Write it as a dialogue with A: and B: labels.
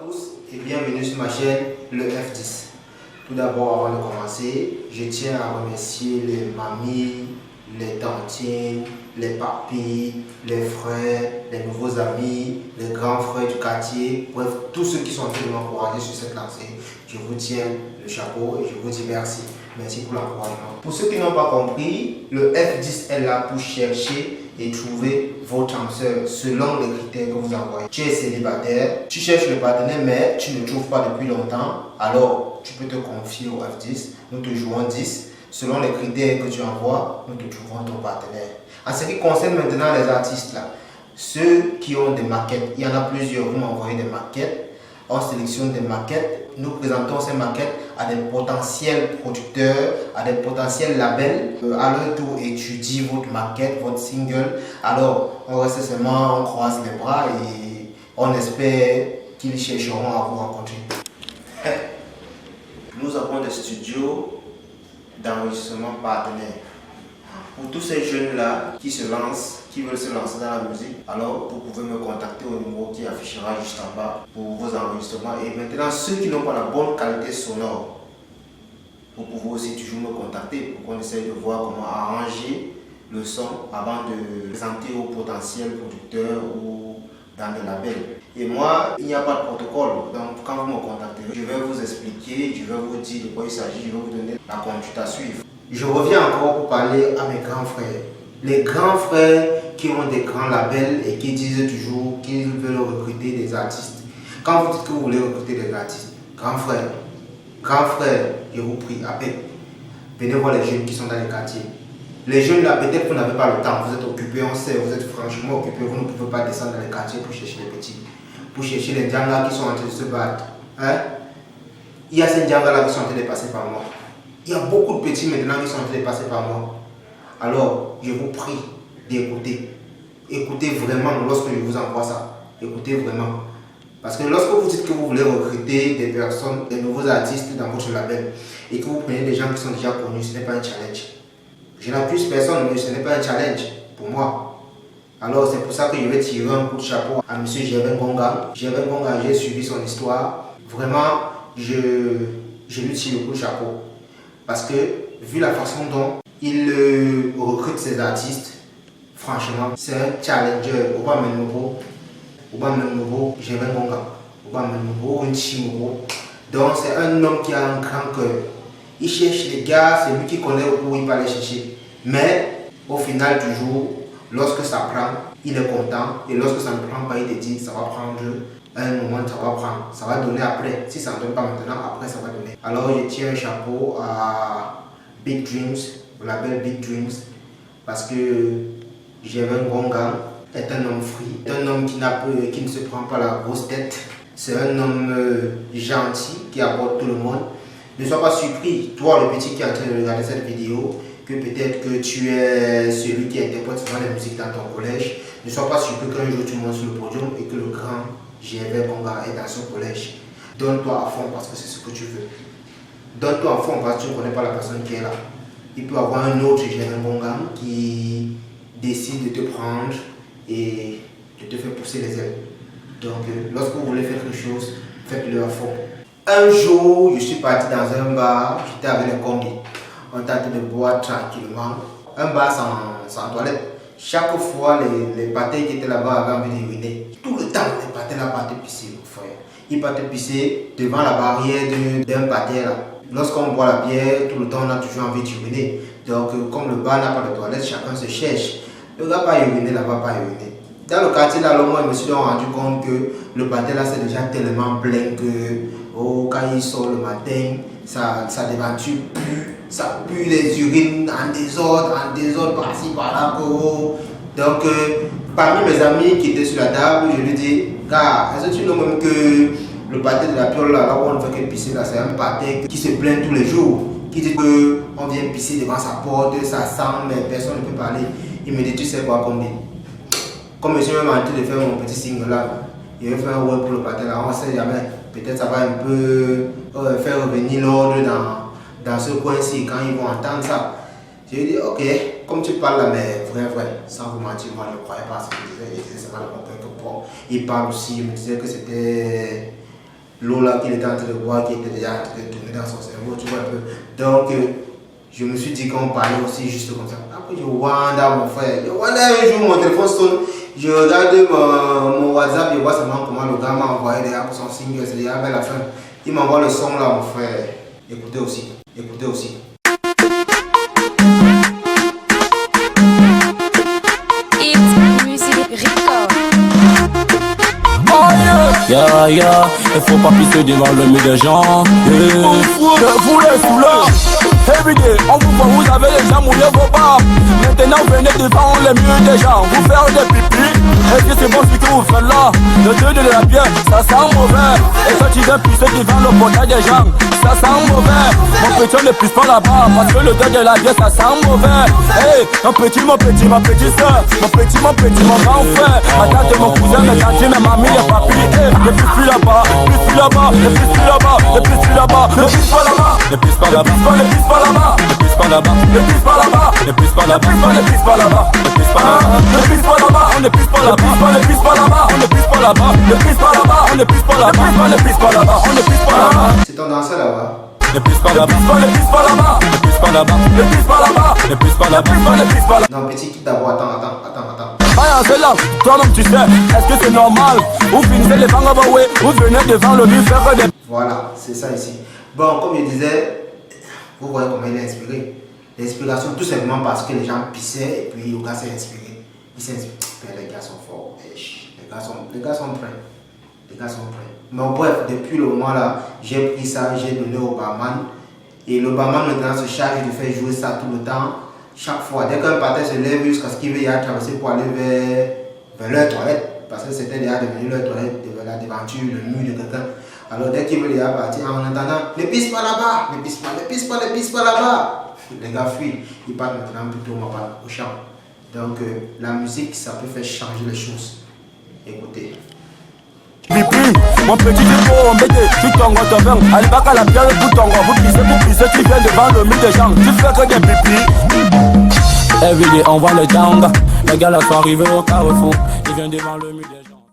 A: tous et bienvenue sur ma chaîne, le F10. Tout d'abord, avant de commencer, je tiens à remercier les mamies, les tantines, les papis, les frères, les nouveaux amis, les grands frères du quartier, bref, tous ceux qui sont en train de m'encourager sur cette lancée. Je vous tiens le chapeau et je vous dis merci. Merci pour l'encouragement. Pour ceux qui n'ont pas compris, le F10 est là pour chercher et trouver votre âme sœur selon les critères que vous envoyez. Tu es célibataire, tu cherches le partenaire mais tu ne le trouves pas depuis longtemps, alors tu peux te confier au F10. Nous te jouons 10. Selon les critères que tu envoies, nous te trouverons ton partenaire. En ce qui concerne maintenant les artistes là, ceux qui ont des maquettes, il y en a plusieurs, vous m'envoyez des maquettes. On sélectionne des maquettes, nous présentons ces maquettes à des potentiels producteurs, à des potentiels labels. À leur tour, étudie votre maquette, votre single. Alors, on reste seulement, on croise les bras et on espère qu'ils chercheront à vous rencontrer. Nous avons des studios d'enregistrement partenaires. Pour tous ces jeunes-là qui se lancent, qui veulent se lancer dans la musique, alors vous pouvez me contacter au numéro qui affichera juste en bas pour vos enregistrements. Et maintenant, ceux qui n'ont pas la bonne qualité sonore, vous pouvez aussi toujours me contacter pour qu'on essaye de voir comment arranger le son avant de présenter aux potentiels producteurs ou dans des labels. Et moi, il n'y a pas de protocole. Donc, quand vous me contactez, je vais vous expliquer, je vais vous dire de quoi il s'agit, je vais vous donner la conduite à suivre. Je reviens encore pour parler à mes grands frères. Les grands frères qui ont des grands labels et qui disent toujours qu'ils veulent recruter des artistes. Quand vous dites que vous voulez recruter des artistes, grands frères, je vous prie, appelez. Venez voir les jeunes qui sont dans les quartiers. Les jeunes là, peut-être vous n'avez pas le temps, vous êtes occupés, on sait, vous êtes franchement occupés, vous ne pouvez pas descendre dans les quartiers pour chercher les petits, pour chercher les djangas qui sont en train de se battre. Hein? Il y a ces djangas là qui sont en train de passer par moi. Il y a beaucoup de petits maintenant qui sont en train de passer par moi. Alors, je vous prie d'écouter. Écoutez vraiment lorsque je vous envoie ça. Écoutez vraiment. Parce que lorsque vous dites que vous voulez recruter des personnes, des nouveaux artistes dans votre label, et que vous prenez des gens qui sont déjà connus, ce n'est pas un challenge. Je n'accuse personne, mais ce n'est pas un challenge pour moi. Alors, c'est pour ça que je vais tirer un coup de chapeau à M. Gervin Gonga. Gervin Gonga, j'ai suivi son histoire. Vraiment, je lui tire le coup de chapeau. Parce que, vu la façon dont il recrute ses artistes, franchement, c'est un challenger. Oba Menoubo, Gervin Gonga. Oba Menoubo, Nchimobo. Donc, c'est un homme qui a un grand cœur. Il cherche les gars, c'est lui qui connaît où il va les chercher. Mais, au final du jour, lorsque ça prend, il est content. Et lorsque ça ne prend pas, il te dit, ça va prendre un moment, ça va prendre. Ça va donner après. Si ça ne donne pas maintenant, après ça va donner. Alors, je tiens un chapeau à Big Dreams, le label Big Dreams, parce que Gervin Gonga est un homme free, un homme qui ne se prend pas la grosse tête. C'est un homme gentil qui aborde tout le monde. Ne sois pas surpris, toi le petit qui est en train de regarder cette vidéo, que peut-être que tu es celui qui interprète souvent la musique dans ton collège. Ne sois pas surpris qu'un jour tu montes sur le podium et que le grand Gervin Gonga est dans son collège. Donne-toi à fond parce que c'est ce que tu veux. Donne-toi à fond parce que tu ne connais pas la personne qui est là. Il peut y avoir un autre Gervin Gonga qui décide de te prendre et de te faire pousser les ailes. Donc, lorsque vous voulez faire quelque chose, faites-le à fond. Un jour, je suis parti dans un bar, j'étais avec les combis. On était en train de boire tranquillement. Un bar sans toilette. Chaque fois, les pâtés qui étaient là-bas avaient envie d'uriner. Tout le temps, les pâtés là partaient pisser, mon frère. Ils partaient pisser devant la barrière d'un pâté là. Lorsqu'on boit la bière, tout le temps, on a toujours envie d'uriner. Donc, comme le bar n'a pas de toilette, chacun se cherche. Le gars pas uriner, là-bas pas uriner. Dans le quartier là, moi, je me suis rendu compte que le pâté là, c'est déjà tellement plein que quand il sort le matin, sa devanture pue. Ça pue les urines en désordre par-ci, par-là. Donc, parmi mes amis qui étaient sur la table, je lui dis, gars, est-ce que tu sais même que le pâté de la piole là où on ne fait que pisser là, c'est un pâté qui se plaint tous les jours, qui dit qu'on vient pisser devant sa porte, ça sent, mais personne ne peut parler. Il me dit, tu sais quoi, combien? Comme je suis même en train de faire mon petit single là, il va faire un web pour le pâté là, on ne sait jamais. Peut-être ça va un peu faire revenir l'ordre dans ce coin-ci quand ils vont entendre ça. Je lui ai dit, ok, comme tu parles là, mais vrai, sans vous mentir, moi je ne croyais pas à ce qu'il disait. Il disait, c'est pas le bon que bon. Il parle aussi, il me disait que c'était l'eau là qu'il était en train de boire, qui était déjà en train de tourner dans son cerveau, tu vois un peu. Donc, je me suis dit qu'on parlait aussi juste comme ça. Après, je vois mon frère. Un jour, mon téléphone sonne. Je regarde mon WhatsApp, je vois seulement comment le gars m'a envoyé déjà pour son single, c'est déjà vers la fin. Il m'envoie le son là, mon frère. Écoutez aussi. Écoutez aussi.
B: Yeah, yeah, il faut pas pisser devant le mur des gens. Je vous laisse sous l'heure. Everyday, on vous voit, vous avez les gens mouillés vos barbes. Maintenant venez devant les murs des gens, vous faire des pipis. Est-ce que c'est bon ce que vous faites là? Le deux de la bière, ça sent mauvais. Et quand tu viens pisser devant le portail des gens, ça sent mauvais. Mon petit, on ne pisse pas là-bas, parce que le deux de la bière, ça sent mauvais. Hey, mon petit, ma petite soeur, mon grand frère, ma tante, mon cousin, mes tantes, mes mamies, les papis. Hey, ne pisse plus là-bas, ne pisse plus là-bas, ne pisse plus là-bas, ne pisse plus là-bas, ne pisse pas là-bas, ne pisse pas là-bas, ne pisse pas là-bas, ne pisse pas là-bas, ne pisse pas là-bas, ne pisse pas là-bas, ne pisse pas là-bas, ne pisse pas là-bas, ne pisse pas là-bas, on ne pisse pas là-bas, ne pisse pas là-bas, on ne pisse pas là-bas, ne pisse pas là-bas, on ne pisse pas là-bas, ne pisse pas là-bas, on ne pisse pas là-bas.
A: C'est tendance là-bas.
B: Ne pisse pas là-bas, ne pisse pas là-bas, ne pisse pas là-bas, ne pisse pas là-bas, ne pisse pas là-bas, ne pisse pas là-bas.
A: Non, petit, d'abord, attends.
B: C'est là, toi-même tu sais, est-ce que c'est normal? Vous finissez les bangabaway, vous venez devant le mur faire des...
A: Voilà, c'est ça ici. Bon, comme je disais, vous voyez comment il est inspiré. L'inspiration, tout simplement parce que les gens pissaient et puis le gars s'est inspiré. Il s'est inspiré. Les gars sont forts. Les gars sont prêts. Les gars sont prêts. Mais bref, depuis le moment là, j'ai pris ça, j'ai donné au barman. Et le barman maintenant se charge de faire jouer ça tout le temps. Chaque fois, dès qu'un patin se lève jusqu'à ce qu'il veut y aller traverser pour aller vers leur toilette, parce que c'était déjà devenu leur toilette, la devanture, le mur de quelqu'un. Alors dès qu'il veut déjà partir, en entendant, ne pisse pas là-bas, ne pisse pas là-bas. Les gars fuient, ils partent maintenant plutôt au champ. Donc la musique, ça peut faire changer les choses. Écoutez.
B: Pipi, mon petit défaut, on met des tu tongo ton vin. Allez, bac à la pierre, pour tongo, vous pissez, tu viens devant le mur des gens, tu fais que des pipis. Everyday, on voit les gangs, les gars là sont arrivés au carrefour, ils viennent devant le mur des gens.